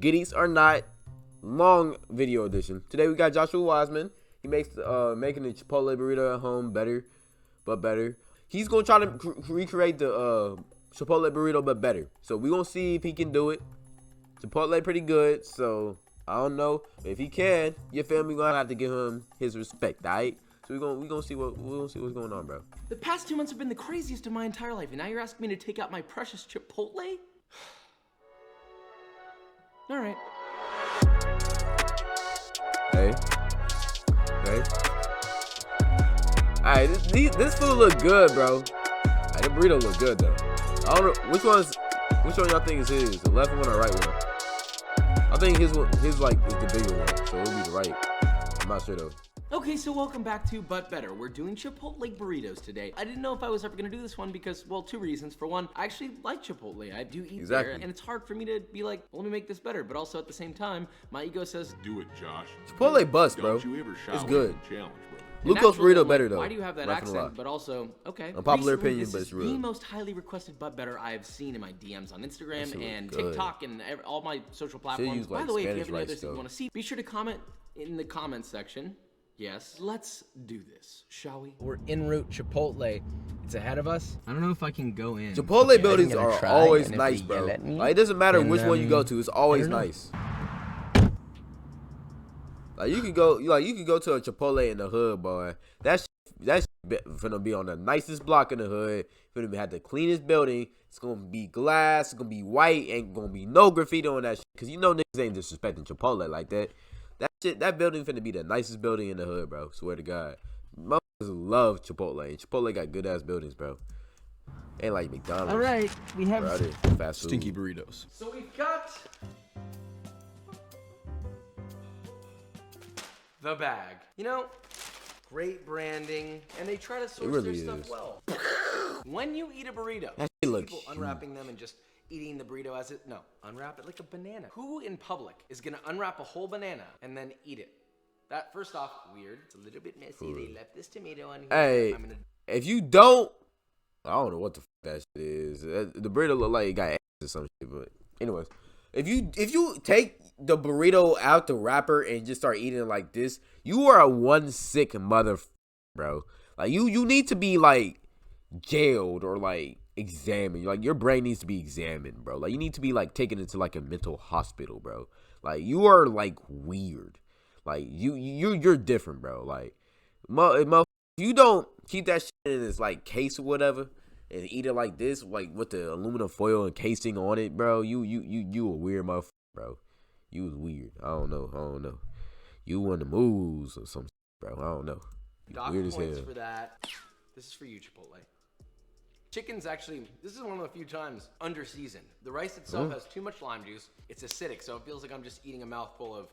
goodies or not, long video edition. Today we got Joshua Wiseman. He makes making the Chipotle burrito at home better. He's gonna try to recreate the Chipotle burrito but better. So we gonna see if he can do it. Chipotle pretty good, so I don't know if he can. Your family gonna have to give him his respect, alright? So we gonna see what's going on, bro. The past 2 months have been the craziest of my entire life, and now you're asking me to take out my precious Chipotle? All right. Hey. Alright, this food look good, bro. Alright, the burrito look good though. I don't know which one y'all think is his, the left one or right one. I think his like is the bigger one, so it'll be the right. I'm not sure though. Okay, so welcome back to But Better. We're doing Chipotle burritos today. I didn't know if I was ever gonna do this one because, well, 2 reasons. For one, I actually like Chipotle. I do eat there, and it's hard for me to be like, well, let me make this better. But also at the same time, my ego says, do it, Josh. Chipotle bust, bro. Don't you ever shout It's good. challenge, brother. Lucas burrito better though. Why do you have that accent? But also, okay. Unpopular Recently, opinion, but it's real. The most highly requested But Better I have seen in my DMs on Instagram and good. TikTok and all my social platforms. Use, like, by the way, if you Spanish have any rice, others that you though. want to see, be sure to comment in the comments section. Yes, let's do this, shall we? We're en route Chipotle. It's ahead of us. I don't know if I can go in. Chipotle buildings I'm gonna are try, always and if nice, they bro. yell at me, Like, it doesn't matter then, which one you go to, it's always nice. Like you could go to a Chipotle in the hood, boy. That's finna be on the nicest block in the hood. Finna have the cleanest building. It's gonna be glass. It's gonna be white. Ain't gonna be no graffiti on that shit. Cause you know niggas ain't disrespecting Chipotle like that. That building finna be the nicest building in the hood, bro. Swear to God. Motherfuckers love Chipotle. And Chipotle got good ass buildings, bro. Ain't like McDonald's. All right, we have Fast food. stinky burritos. So we've got the bag. You know, great branding, and they try to source really their is. stuff well. When you eat a burrito, That shit look people huge. unwrapping them and just eating the burrito as it, no, unwrap it like a banana. Who in public is gonna unwrap a whole banana and then eat it? That, first off, weird. It's a little bit messy. They left this tomato on here. Hey, if you don't, I don't know what the that shit is. The burrito look like it got ass or some shit, but anyways, if you take the burrito out the wrapper and just start eating it like this, you are a one sick mother, bro. Like you need to be like jailed or like examined. Like your brain needs to be examined, bro. Like you need to be like taken into like a mental hospital, bro. Like you are like weird. Like you're different, bro. Like if you don't keep that shit in this like case or whatever and eat it like this, like with the aluminum foil and casing on it, bro, you a weird motherfucker, bro. You was weird. I don't know. You on the moves or something, bro. I don't know. You Doc weird as points hell. for that. This is for you, Chipotle. Chicken's actually, this is one of the few times under seasoned. The rice itself has too much lime juice. It's acidic, so it feels like I'm just eating a mouthful of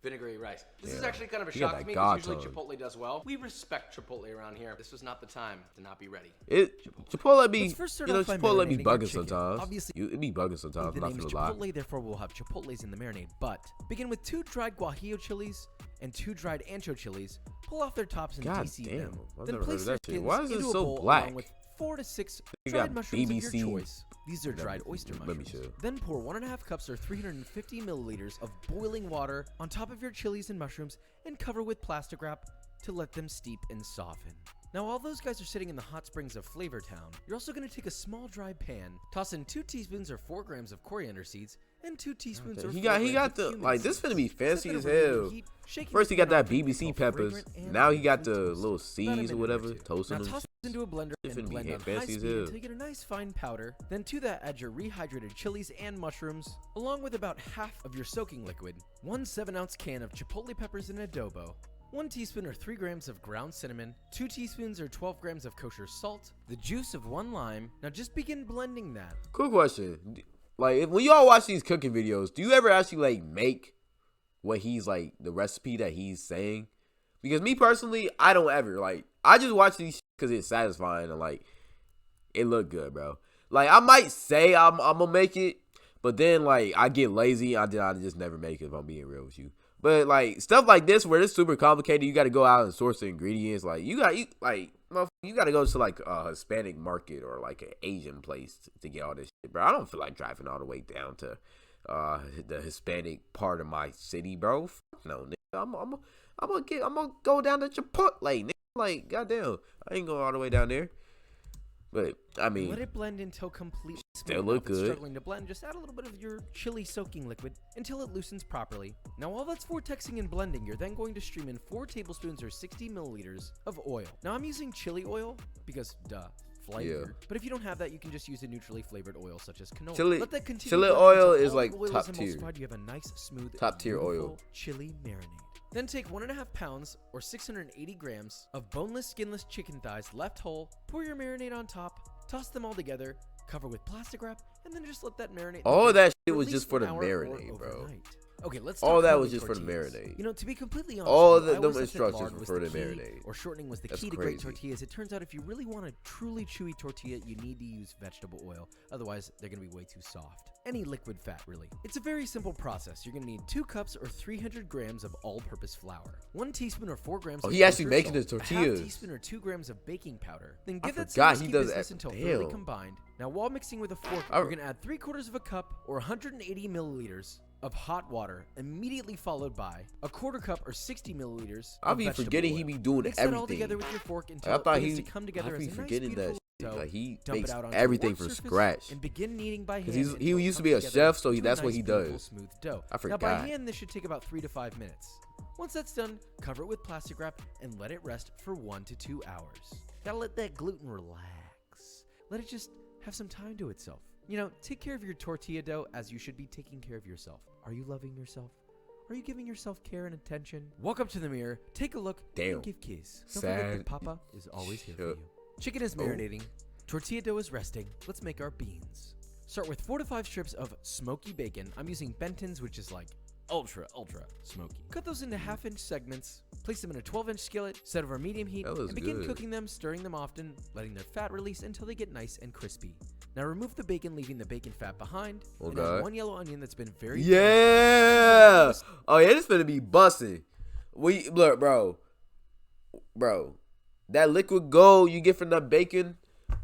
vinegary rice. This is actually kind of a You got shock to that me God because usually tongue. Chipotle does well. We respect Chipotle around here. This was not the time to not be ready. Chipotle be, Let's first start you know, off by Chipotle be marinating your bugging chicken. sometimes. Obviously, It be bugging sometimes. the I'm name not is gonna lie. Chipotle, therefore we'll have Chipotles in the marinade. But begin with 2 dried guajillo chilies and 2 dried ancho chilies. Pull off their tops and God de-seed damn, them. I've Then never heard place of their that shit. skins Why is it into a so bowl black? along with 4 to 6 You dried got mushrooms of BBC. your choice. These are dried oyster Let me mushrooms. chill. Then pour 1.5 cups or 350 milliliters of boiling water on top of your chilies and mushrooms and cover with plastic wrap to let them steep and soften. Now, while those guys are sitting in the hot springs of Flavor Town, you're also going to take a small dry pan, toss in 2 teaspoons or 4 grams of coriander seeds, and 2 teaspoons or 4 He grams got of the cumin like this seeds. finna be Set fancy that as over medium hell. heat, shaking First the he got pan that off until BBC fragrant peppers. and Now he got sweet the toast. little About a seeds or minute whatever, 2. toasting Now them. toss it into a blender This and finna be blend on high fancy as speed hell. until you get a nice fine powder. Then to that add your rehydrated chilies and mushrooms, along with about half of your soaking liquid, 1 7-ounce can of chipotle peppers and adobo, 1 teaspoon or 3 grams of ground cinnamon, 2 teaspoons or 12 grams of kosher salt, the juice of 1 lime. Now just begin blending that. Cool question. Like when y'all watch these cooking videos, do you ever actually like make what he's like the recipe that he's saying? Because me personally, I don't ever like. I just watch these because it's satisfying and like it look good, bro. Like I might say I'm gonna make it, but then like I get lazy. I just never make it if I'm being real with you. But like stuff like this where it's super complicated, you got to go out and source the ingredients. Like you got to go to like a Hispanic market or like an Asian place to get all this shit, bro. I don't feel like driving all the way down to the Hispanic part of my city, bro. Fuck no, nigga. I'm gonna go down to Chipotle, nigga. Like, goddamn, I ain't going all the way down there. But I mean, let it blend until completely still smooth. look Now, if it's good. struggling to blend, just add a little bit of your chili soaking liquid until it loosens properly. Now, while that's vortexing and blending, you're then going to stream in 4 tablespoons or 60 milliliters of oil. Now, I'm using chili oil because, flavor. Yeah. But if you don't have that, you can just use a neutrally flavored oil such as canola. Chili- Let that continue chili blending oil until is all like the oil top is tier. emulsified. You have a nice, smooth, Top tier oil. beautiful chili marinade. Then take 1.5 pounds or 680 grams of boneless, skinless chicken thighs left whole, pour your marinade on top, toss them all together, cover with plastic wrap, and then just let that marinate. All that shit was at just least for an the hour marinade, or bro. overnight. Okay, let's All talk that homemade was just for the tortillas. marinade. You know, to be completely honest, All with you, the- I them always thought that instructions lard were was for the the key, marinade. or shortening was the That's key to great crazy. tortillas. It turns out if you really want a truly chewy tortilla, you need to use vegetable oil. Otherwise, they're going to be way too soft. Any liquid fat, really. It's a very simple process. You're going to need 2 cups or 300 grams of all-purpose flour, 1 teason or 4 grams Oh, of he actually kosher making salt, the a half tortillas. teaspoon or 2 grams of baking powder. Then I give that forgot some he risky does business that. until thoroughly Damn. combined. Now, while mixing with a fork, I- you're going to add 3/4 of a cup or 180 milliliters of hot water, immediately followed by a 1/4 cup or 60 milliliters. I'll of be vegetable forgetting oil. he be doing Mix that all everything. together with your fork until I thought it begins he, to come together I as be a nice, forgetting that beautiful shit. dough. Like he Dump makes it out onto everything a from work surface scratch. and begin kneading by hand. 'Cause he until it used to comes be a together chef, so into a that's what nice, he beautiful, does. Smooth dough. I Now forgot. by hand, this should take about 3 to 5 minutes. Once that's done, cover it with plastic wrap and let it rest for 1 to 2 hours. Gotta let that gluten relax. Let it just have some time to itself. You know, take care of your tortilla dough as you should be taking care of yourself. Are you loving yourself? Are you giving yourself care and attention? Walk up to the mirror, take a look, Damn. and give kiss. Don't forget that Sad Papa is always here for shit. you. Chicken is marinating. Tortilla dough is resting. Let's make our beans. Start with 4 to 5 strips of smoky bacon. I'm using Benton's, which is like ultra smoky. Cut those into 1/2-inch segments. Place them in a 12-inch skillet, set over medium heat, That looks and begin good. cooking them, stirring them often, letting their fat release until they get nice and crispy. Now remove the bacon, leaving the bacon fat behind. Oh, and God. add 1 yellow onion that's been very Yeah. Oh yeah, this finna be busting. Look, bro. That liquid gold you get from that bacon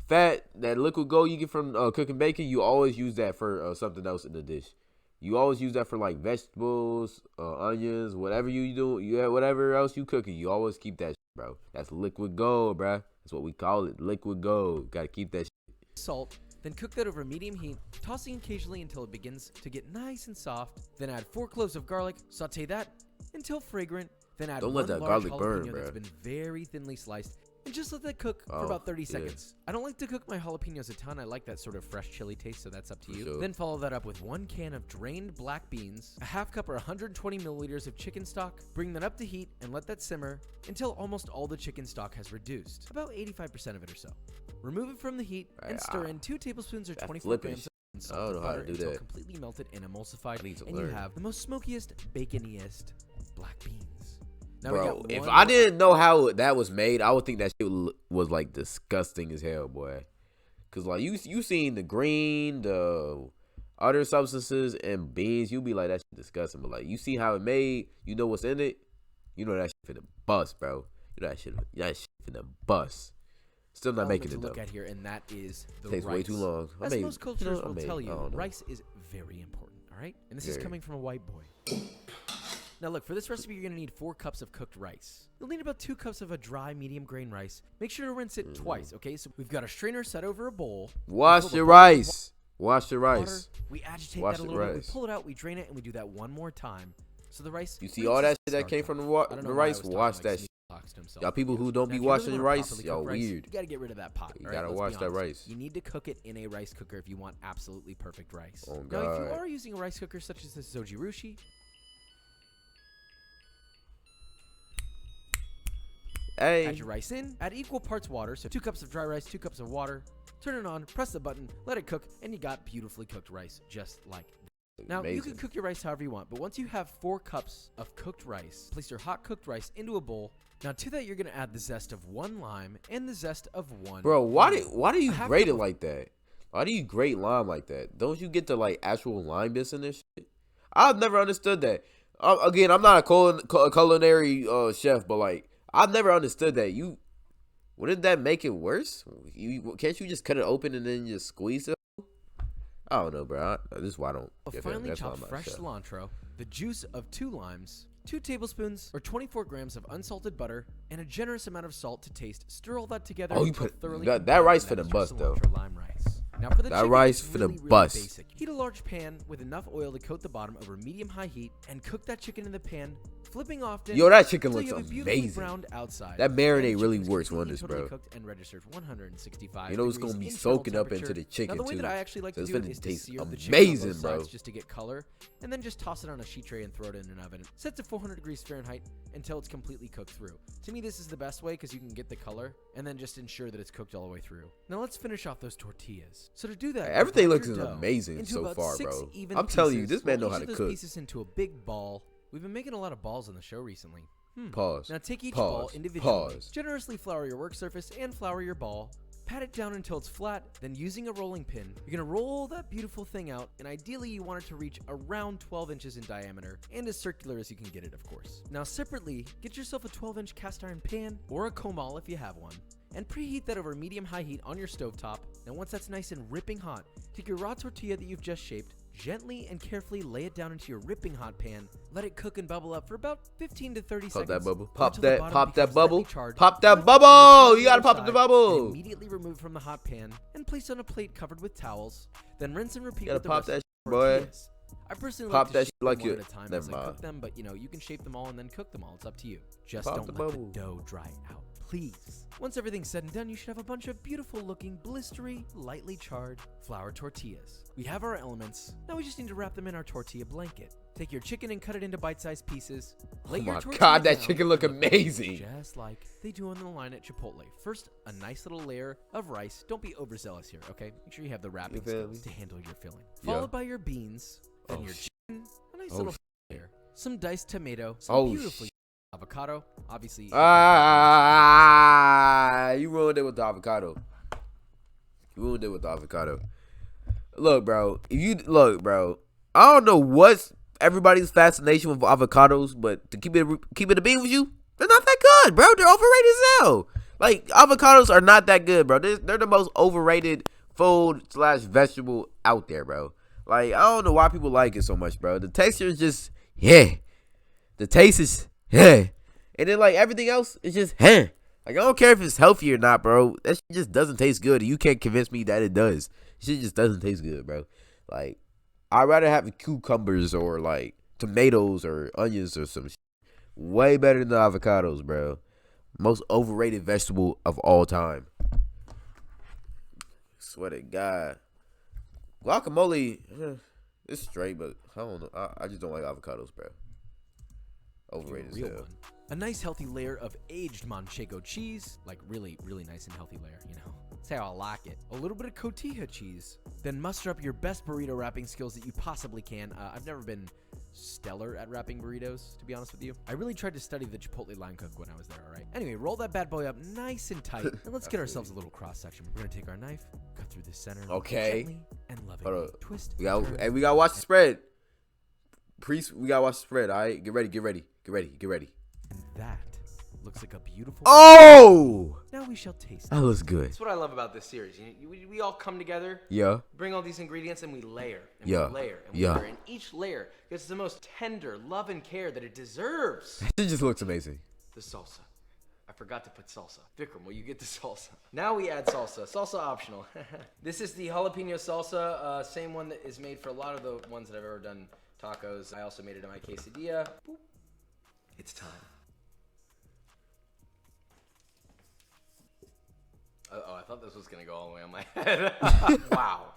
fat, that liquid gold you get from cooking bacon, you always use that for something else in the dish. You always use that for like vegetables, onions, whatever you do. Whatever else you cooking, you always keep that shit, bro. That's liquid gold, bro. That's what we call it, liquid gold. Gotta keep that shit. salt, then cook that over medium heat, tossing occasionally until it begins to get nice and soft. Then add 4 cloves of garlic, saute that until fragrant. Then add Don't 1 let that large garlic burn, jalapeno that's bruh. been very thinly sliced, and just let that cook for Oh, about 30 yeah. seconds. I don't like to cook my jalapenos a ton. I like that sort of fresh chili taste, so that's up to For you. sure. Then follow that up with 1 can of drained black beans, a 1/2 cup or 120 milliliters of chicken stock. Bring that up to heat and let that simmer until almost all the chicken stock has reduced, about 85% of it or so. Remove it from the heat and stir in 2 tablespoons or That 24 flipping grams shit. of I don't know how to butter do until that. completely melted and emulsified, I need to and you learn. have the most smokiest, baconiest black beans. Now we Bro, got if one I more- didn't know how that was made, I would think that shit was like disgusting as hell, boy. Cause like you seen the green, the other substances and beans, you be like that shit disgusting. But like you see how it made, you know what's in it, you know that shit finna bust, bro. You know that shit finna bust. Still not element making to it look though. at here, and that is the Takes rice. way too long. As most cultures will tell I you, don't know. rice is very important, all right? And this is Very. coming from a white boy. Now look, for this recipe, you're going to need 4 cups of cooked rice. You'll need about 2 cups of a dry, medium grain rice. Make sure to rinse it twice, okay? So we've got a strainer set over a bowl. We Wash fill the your bowl with rice. Wash your water. rice. We agitate Wash that a the little bit. We rice. pull it out, we drain it, and we do that one more time. So the rice. You see rinses all that and shit that starts came from the off. I don't know why I rice? was talking Wash like that Sneak shit. talks to himself. Y'all people who don't Now, be if you washing really your wanna rice, properly y'all cook rice, weird. You gotta get rid of that pot. You all right? gotta Let's be wash that honest. rice. You need to cook it in a rice cooker if you want absolutely perfect rice. Oh, Now, if God. you are using a rice cooker such as this Zojirushi, Hey. add your rice in, add equal parts water, so 2 cups of dry rice, 2 cups of water, turn it on, press the button, let it cook, and you got beautifully cooked rice, just like that. Now, you can Amazing. cook your rice however you want, but once you have 4 cups of cooked rice, place your hot cooked rice into a bowl. Now, to that, you're going to add the zest of 1 lime and the zest of 1 Bro, why do lemon. you A half grate cup it of- like that? Why do you grate lime like that? Don't you get the like actual lime bits in this shit? I've never understood that. Again, I'm not a culinary chef, but like I've never understood that. Wouldn't that make it worse? Can't you just cut it open and then just squeeze it? I don't know, bro. This is why I don't. Of get that. finely That's why I'm chopped not fresh chef. cilantro, the juice of 2 limes, 2 tablespoons or 24 grams of unsalted butter, and a generous amount of salt to taste. Stir all that together. Oh, you until put thoroughly that combined, rice and finna that is your bust, though. cilantro lime rice. Now for the That chicken, rice it's finna really bust. basic. Heat a large pan with enough oil to coat the bottom over medium-high heat, and cook that chicken in the pan, flipping often. Yo, that chicken until looks you have a beautifully amazing. browned outside. That marinade And the really chicken is works completely wonders, totally bro. cooked and registered 165 You know it's degrees gonna be internal soaking up into temperature. the chicken Now the way too. that I actually like So to it's do it finna is to taste sear the chicken on amazing, both bro. sides just to get color, and then just toss it on a sheet tray and throw it in an oven. Set to 400 degrees Fahrenheit until it's completely cooked through. To me, this is the best way because you can get the color and then just ensure that it's cooked all the way through. Now let's finish off those tortillas. So to do that, Everything divide looks your dough amazing into so about far, 6 bro. even I'm telling you, pieces. this man Roll know how each to of those cook. pieces into a big ball. We've been making a lot of balls on the show recently. Pause. Now take each Pause. ball individually. Pause. Generously flour your work surface and flour your ball. Pat it down until it's flat, then using a rolling pin, you're gonna roll that beautiful thing out, and ideally you want it to reach around 12 inches in diameter, and as circular as you can get it, of course. Now separately, get yourself a 12-inch cast iron pan, or a comal if you have one, and preheat that over medium-high heat on your stovetop. Now once that's nice and ripping hot, take your raw tortilla that you've just shaped, gently and carefully lay it down into your ripping hot pan. Let it cook and bubble up for about 15 to 30 Pop seconds. that bubble. or Pop until the that. bottom Pop that becomes lightly bubble. charred. Pop that Lift bubble. on You gotta the pop other the side, and bubble. immediately remove from the hot pan and place on a plate covered with towels. Then rinse and repeat You gotta with the pop rest that of shit, the boy. tortillas. I personally Pop like to that shape shit them like one you- at a time never as I cook mind. them, but you can shape them all and then cook them all. It's up to you. Just Pop don't the let bubble. the dough dry out, please. Once everything's said and done, you should have a bunch of beautiful looking, blistery, lightly charred flour tortillas. We have our elements. Now we just need to wrap them in our tortilla blanket. Take your chicken and cut it into bite-sized pieces. Lay Oh your my tortilla God, that down chicken look and let them cook amazing. Just like they do on the line at Chipotle. First, a nice little layer of rice. Don't be overzealous here, okay? Make sure you have the wrapping feel skills me? to handle your filling. Yeah. Followed by your beans, then Oh, your shit. chicken, a nice Oh, little shit. layer, some diced tomato, some Oh, beautifully avocado, obviously. You ruined it with the avocado. You ruined it with the avocado. Look, bro. Bro. I don't know what's everybody's fascination with avocados, but to keep it a bean with you, they're not that good, bro. They're overrated as hell. Like avocados are not that good, bro. They're the most overrated food/vegetable out there, bro. Like I don't know why people like it so much, bro. The texture is just the taste is and then like everything else is just Like I don't care if it's healthy or not, bro. That shit just doesn't taste good. And you can't convince me that it does. Shit just doesn't taste good, bro. Like I'd rather have cucumbers or like tomatoes or onions or some shit. Way better than the avocados, bro. Most overrated vegetable of all time. Swear to God. Guacamole, it's straight, but I don't know. I just don't like avocados, bro. Overrated as real hell. one. A nice healthy layer of aged manchego cheese, like really, really nice and healthy layer, you know. That's how I like it. A little bit of cotija cheese. Then muster up your best burrito wrapping skills that you possibly can. I've never been stellar at wrapping burritos, to be honest with you. I really tried to study the Chipotle line cook when I was there, all right? Anyway, roll that bad boy up nice and tight, and let's get ourselves a little cross section. We're gonna take our knife, cut through the center, Okay. gently and lovingly. Hold up. Twist. We turn, gotta watch the spread. We gotta watch the spread, all right? Get ready. and that looks like a beautiful. Oh! Now we shall taste. That looks good. That's what I love about this series. We all come together, Yeah. bring all these ingredients, and we layer. And Yeah. we layer. And we Yeah. layer. And each layer gets the most tender love and care that it deserves. It just looks amazing. The salsa. I forgot to put salsa. Vikram, will you get the salsa? Now we add salsa. Salsa optional. This is the jalapeno salsa, same one that is made for a lot of the ones that I've ever done tacos. I also made it in my quesadilla. Boop. It's time. Uh-oh, I thought this was gonna go all the way on my head. Wow.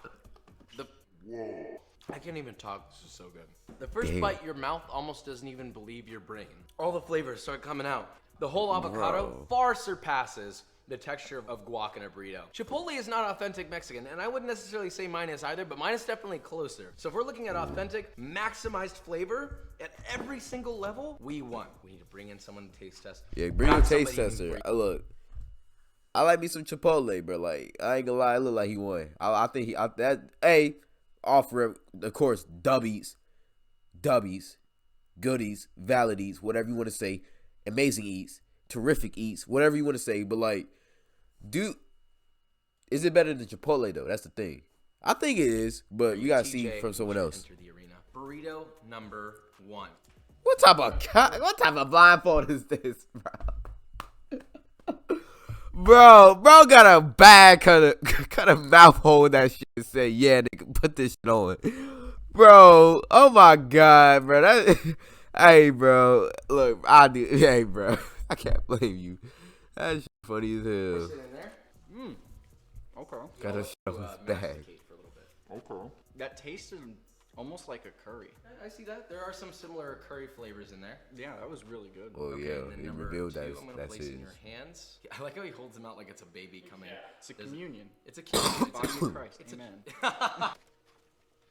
I can't even talk. This is so good. The first Damn. bite, your mouth almost doesn't even believe your brain. All the flavors start coming out. The whole avocado Bro. far surpasses the texture of guac in a burrito. Chipotle is not authentic Mexican, and I wouldn't necessarily say mine is either, but mine is definitely closer. So if we're looking at authentic, maximized flavor at every single level, we won. We need to bring in someone to taste test. Yeah, bring Got a taste somebody who tester. bring- Look, I like me some Chipotle, bro. Like, I ain't gonna lie, it look like he won. I think off rip, of course, dubbies, goodies, validies, whatever you want to say, amazing eats, terrific eats, whatever you want to say. But like, dude, is it better than Chipotle though? That's the thing. I think it is, but you gotta see TJ, from someone you should else. Enter the arena. Burrito number 1. What type of blindfold is this, bro? Bro got a bad kind of mouth hole in that shit and say, yeah, nigga, put this shit on. Bro, oh my God, bro. Hey, bro, look, hey, bro, I can't blame you. That shit funny as hell. Sit in there. Okay. Gotta show his bag. Masticate for a little bit. Okay. That tasted almost like a curry. I see that. There are some similar curry flavors in there. Yeah, that was really good. Oh Okay, yeah, and then he number revealed 2, that I'm gonna that's place his. in your hands. I like how he holds them out like it's a baby coming. It's a communion. It's a communion. Body of Christ. It's a- Amen.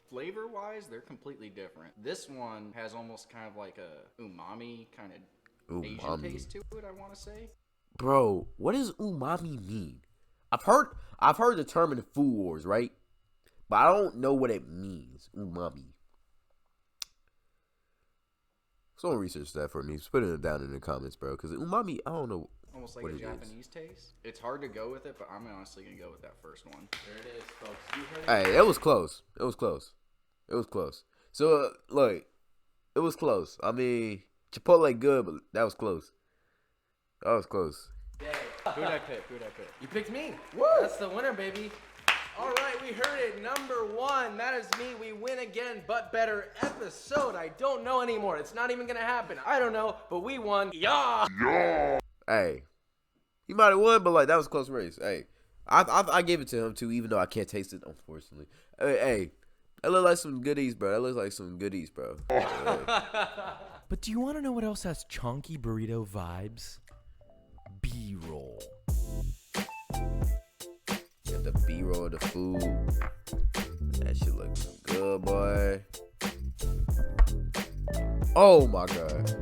Flavor-wise, they're completely different. This one has almost kind of like a umami kind of Asian Umami. taste to it, I want to say. Bro, what does umami mean? I've heard the term in the Food Wars, right? But I don't know what it means. Umami. Someone research that for me. Just put it down in the comments, bro. Because umami, I don't know. Almost like what a it is. Japanese taste. It's hard to go with it, but I'm honestly going to go with that first one. There it is, folks. You heard it. Hey, it was close. It was close. It was close. So, look, it was close. I mean, Chipotle good, but that was close. That was close. Who'd I pick? You picked me. Woo! That's the winner, baby. All right, we heard it. Number 1. That is me. We win again, but better episode. I don't know anymore. It's not even going to happen. I don't know, but we won. Yeah! Hey, he might have won, but like that was a close race. Hey, I gave it to him too, even though I can't taste it, unfortunately. Hey, that look like some goodies, bro. That looks like some goodies, bro. But do you want to know what else has chonky burrito vibes? B-roll. Got the B-roll of the food. That shit looks good, boy. Oh my God.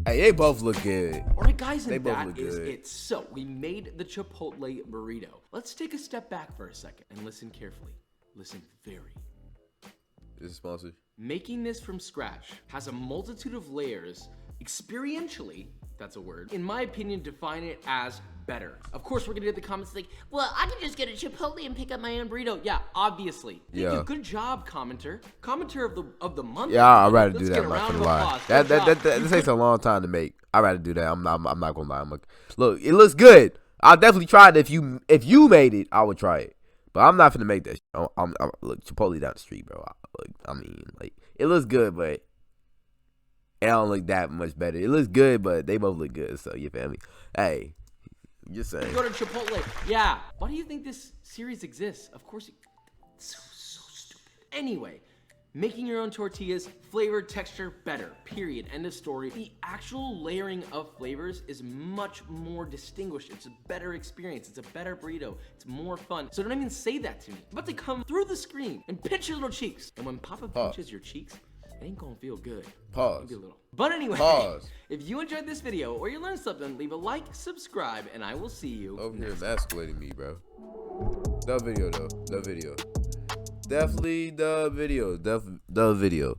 Hey, they both look good. All right, guys, They and both that look is good. it. So we made the Chipotle burrito. Let's take a step back for a second and listen carefully. Listen very. Is it sponsored? Making this from scratch has a multitude of layers. Experientially, that's a word. In my opinion, define it as better. Of course, we're gonna get the comments like, well, I can just get a Chipotle and pick up my own burrito. Yeah, obviously. Thank Yeah. you. Good job, commenter. Commenter of the month. Yeah, I'd rather Let's do that. get I'm a not round gonna of lie. applause. Good That job. takes a long time to make. I'd rather do that. I'm not gonna lie. Look, it looks good. I'll definitely try it if you made it. I would try it, but I'm not gonna make that. I'm look, Chipotle down the street, bro. I mean, like it looks good, but it don't look that much better. It looks good, but they both look good. So you feel me? Hey, just saying. Go to Chipotle. Yeah. Why do you think this series exists? Of course, it's so stupid. Anyway, making your own tortillas, flavor, texture, better. Period. End of story. The actual layering of flavors is much more distinguished. It's a better experience. It's a better burrito. It's more fun. So don't even say that to me. I'm about to come through the screen and pinch your little cheeks. And when Papa pinches your cheeks, it ain't gonna feel good. Pause. Maybe a little. But anyway, Pause. if you enjoyed this video or you learned something, leave a like, subscribe, and I will see you Over here next emasculating me, bro. The video though. The video. Definitely the video. The video.